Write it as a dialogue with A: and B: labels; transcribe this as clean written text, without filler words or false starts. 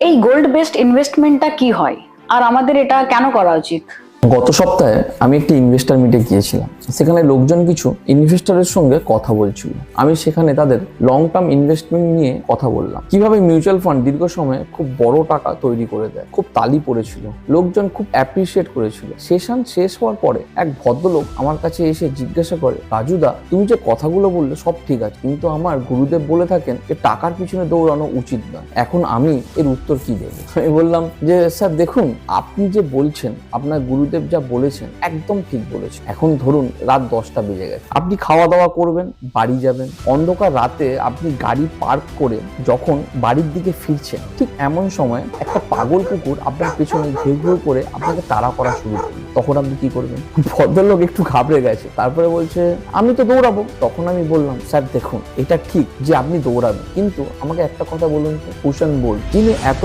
A: এই gold based ইনভেস্টমেন্টটা কি হয় আর আমাদের এটা কেন করা উচিত?
B: গত সপ্তাহে আমি একটি ইনভেস্টার মিটে গিয়েছিলাম। সেখানে লোকজন কিছু ইনভেস্টরের সঙ্গে কথা বলছিল। আমি সেখানে তাদের লং টার্ম ইনভেস্টমেন্ট নিয়ে কথা বললাম, কিভাবে মিউচুয়াল ফান্ড দীর্ঘ সময়ে খুব বড় টাকা তৈরি করে দেয়। খুব তালি পড়েছিল, লোকজন খুব অ্যাপ্রিসিয়েট করেছিল। সেশন শেষ হওয়ার পরে এক ভদ্রলোক আমার কাছে এসে জিজ্ঞাসা করে, রাজুদা, তুমি যে কথাগুলো বললে সব ঠিক আছে, কিন্তু আমার গুরুদেব বলে থাকেন যে টাকার পিছনে দৌড়ানো উচিত নয়। এখন আমি এর উত্তর কি দেবো? আমি বললাম যে স্যার দেখুন, আপনি যে বলছেন, আপনার গুরুদেব যা বলেছেন একদম ঠিক বলেছেন। এখন ধরুন রাত 10টা বেজে গেছে, আপনি খাওয়া দাওয়া করবেন, বাড়ি যাবেন। অন্ধকার রাতে আপনি গাড়ি পার্ক করে যখন বাড়ির দিকে ফিরছেন, ঠিক এমন সময় একটা পাগল কুকুর আপনার পেছনে ঘেউ ঘেউ করে আপনাকে তাড়া করা শুরু করবে। তখন আপনি কি করবেন? ভদ্রলোক একটু ঘাবড়ে গেছে, তারপরে বলছে আমি তো দৌড়াবো। তখন আমি বললাম, স্যার দেখুন, এটা ঠিক যে আপনি দৌড়াবেন, কিন্তু আমাকে একটা কথা বলুন তো, কুশন বোল্ট যিনি এত